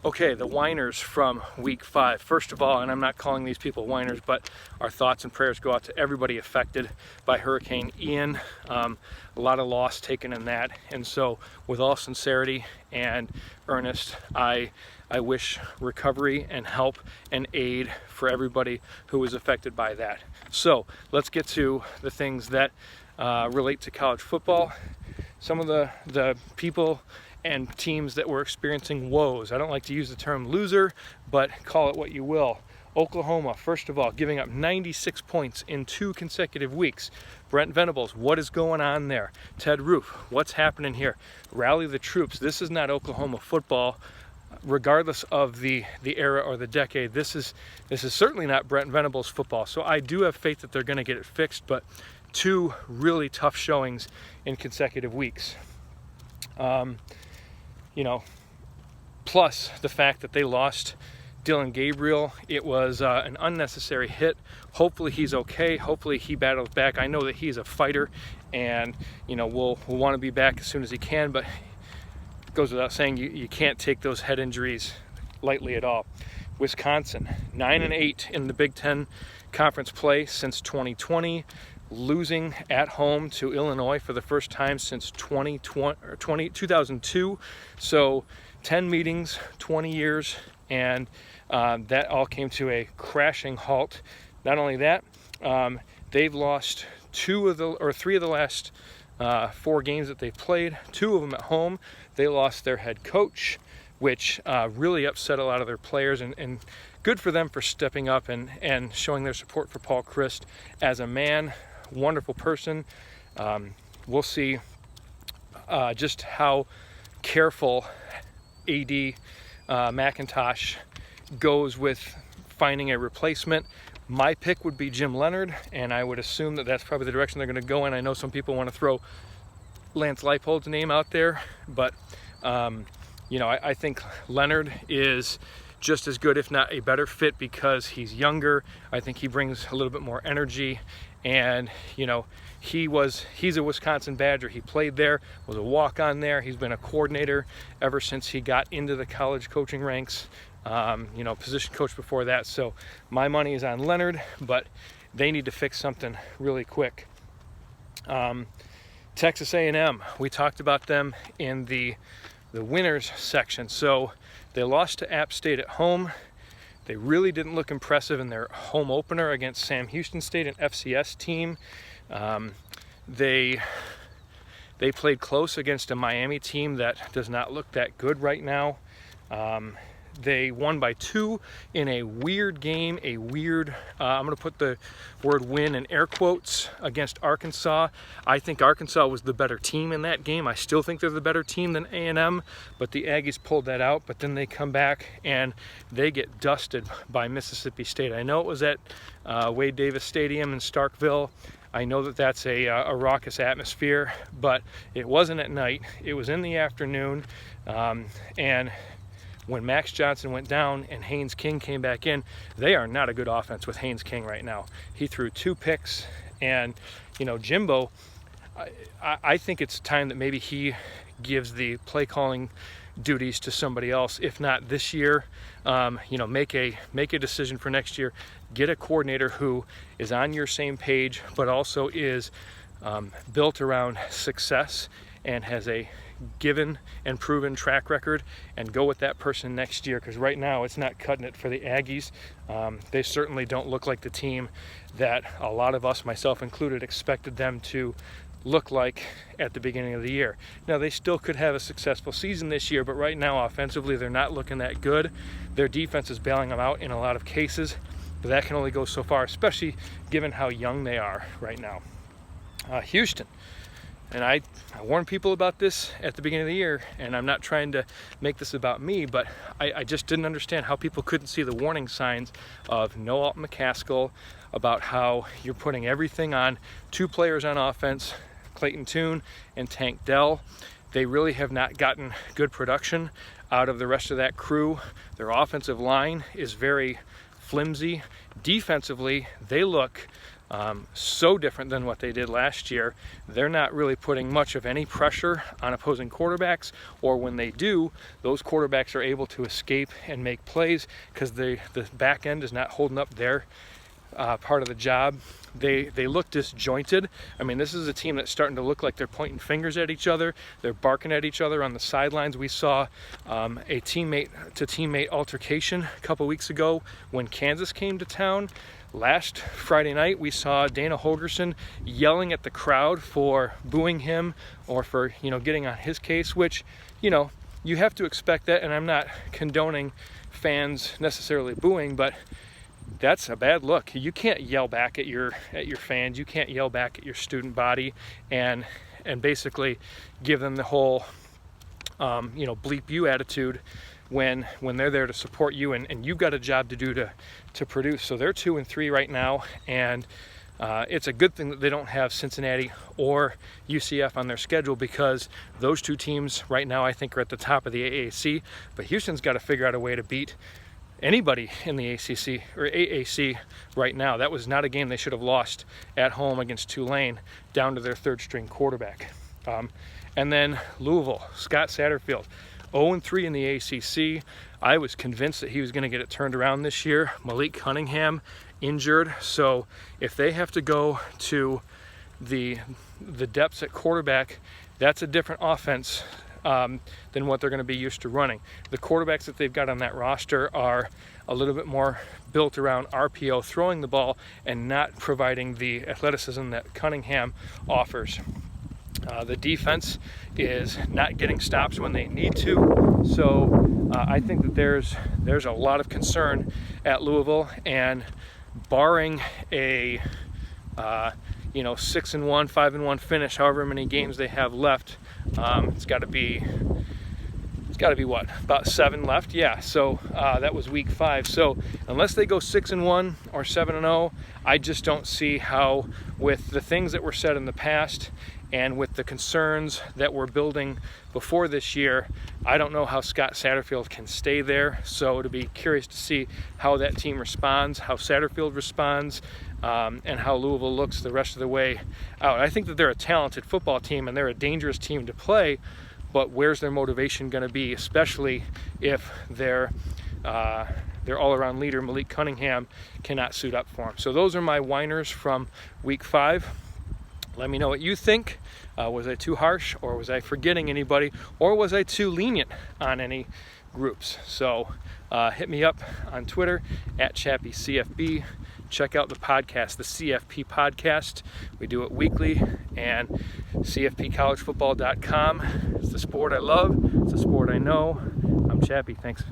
Okay, the Whiners from week 5. First of all, and I'm not calling these people whiners, but our thoughts and prayers go out to everybody affected by Hurricane Ian. A lot of loss taken in that. And so with all sincerity and earnest, I wish recovery and help and aid for everybody who was affected by that. So let's get to the things that relate to college football. Some of the people and teams that were experiencing woes. I don't like to use the term loser, but call it what you will. Oklahoma, first of all, giving up 96 points in 2 consecutive weeks. Brent Venables, what is going on there? Ted Roof, what's happening here? Rally the troops. This is not Oklahoma football, regardless of the era or the decade. This is certainly not Brent Venables football. So I do have faith that they're going to get it fixed, but 2 really tough showings in consecutive weeks. Plus the fact that they lost Dylan Gabriel. It was an unnecessary hit. Hopefully he's okay. Hopefully he battles back. I know that he's a fighter, and we'll want to be back as soon as he can, but it goes without saying you can't take those head injuries lightly at all. Wisconsin, 9-8 in the Big Ten Conference play since 2020. Losing at home to Illinois for the first time since 2002. So 10 meetings, 20 years, and that all came to a crashing halt. Not only that, they've lost 3 of the last 4 games that they've played, 2 of them at home. They lost their head coach, which really upset a lot of their players, and good for them for stepping up and showing their support for Paul Chryst as a man. Wonderful person. We'll see just how careful AD McIntosh goes with finding a replacement. My pick would be Jim Leonard, and I would assume that that's probably the direction they're going to go in. I know some people want to throw Lance Leipold's name out there, but I think Leonard is just as good, if not a better fit, because he's younger. I think he brings a little bit more energy, and he's a Wisconsin Badger. He played there, was a walk-on there. He's been a coordinator ever since he got into the college coaching ranks, position coach before that. So my money is on Leonard, but they need to fix something really quick. Texas A&M, we talked about them in the winners section. So they lost to App State at home. They really didn't look impressive in their home opener against Sam Houston State, an FCS team. They played close against a Miami team that does not look that good right now. They won by 2 in a weird game, I'm going to put the word win in air quotes, against Arkansas. I think Arkansas was the better team in that game. I still think they're the better team than A&M, but the Aggies pulled that out. But then they come back and they get dusted by Mississippi State. I know it was at Wade Davis Stadium in Starkville. I know that that's a raucous atmosphere, but it wasn't at night. It was in the afternoon, and when Max Johnson went down and Haynes King came back in, they are not a good offense with Haynes King right now. He threw 2 picks, and Jimbo, I think it's time that maybe he gives the play calling duties to somebody else. If not this year, make a decision for next year. Get a coordinator who is on your same page, but also is built around success and has a given and proven track record, and go with that person next year, because right now it's not cutting it for the Aggies. They certainly don't look like the team that a lot of us, myself included, expected them to look like at the beginning of the year. Now, they still could have a successful season this year, but right now offensively they're not looking that good. Their defense is bailing them out in a lot of cases, but that can only go so far, especially given how young they are right now. Houston. And I warned people about this at the beginning of the year, and I'm not trying to make this about me, but I just didn't understand how people couldn't see the warning signs of no Alton McCaskill, about how you're putting everything on 2 players on offense, Clayton Tune and Tank Dell. They really have not gotten good production out of the rest of that crew. Their offensive line is very flimsy. Defensively, they look So different than what they did last year. They're not really putting much of any pressure on opposing quarterbacks, or when they do, those quarterbacks are able to escape and make plays because the back end is not holding up their part of the job. They look disjointed. I mean, this is a team that's starting to look like they're pointing fingers at each other. They're barking at each other on the sidelines. We saw a teammate-to-teammate altercation a couple weeks ago when Kansas came to town. Last Friday night, we saw Dana Holgerson yelling at the crowd for booing him or for, getting on his case, which, you have to expect that, and I'm not condoning fans necessarily booing, but that's a bad look. You can't yell back at your fans. You can't yell back at your student body and basically give them the whole bleep you attitude when they're there to support you, and you've got a job to do to produce. So they're 2-3 right now, and it's a good thing that they don't have Cincinnati or UCF on their schedule, because those two teams right now I think are at the top of the AAC. But Houston's got to figure out a way to beat anybody in the ACC or AAC right now. That was not a game they should have lost at home against Tulane, down to their third string quarterback. And then Louisville, Scott Satterfield, 0-3 in the ACC. I was convinced that he was going to get it turned around this year. Malik Cunningham injured, so if they have to go to the depths at quarterback, that's a different offense than what they're going to be used to running. The quarterbacks that they've got on that roster are a little bit more built around RPO, throwing the ball, and not providing the athleticism that Cunningham offers. The defense is not getting stops when they need to, so I think that there's a lot of concern at Louisville, and barring a 6-1, 5-1 finish, however many games they have left, it's got to be what, about 7 left? Yeah, so that was week 5. So unless they go 6-1 or 7-0, I just don't see how, with the things that were said in the past and with the concerns that we're building before this year, I don't know how Scott Satterfield can stay there. So to be curious to see how that team responds, how Satterfield responds, and how Louisville looks the rest of the way out. I think that they're a talented football team and they're a dangerous team to play, but where's their motivation going to be, especially if their all-around leader, Malik Cunningham, cannot suit up for them. So those are my whiners from week 5. Let me know what you think. Was I too harsh, or was I forgetting anybody, or was I too lenient on any groups? So hit me up on Twitter at Chappy CFB. Check out the podcast, the CFP podcast. We do it weekly, and CFPcollegefootball.com. It's the sport I love. It's the sport I know. I'm Chappy. Thanks.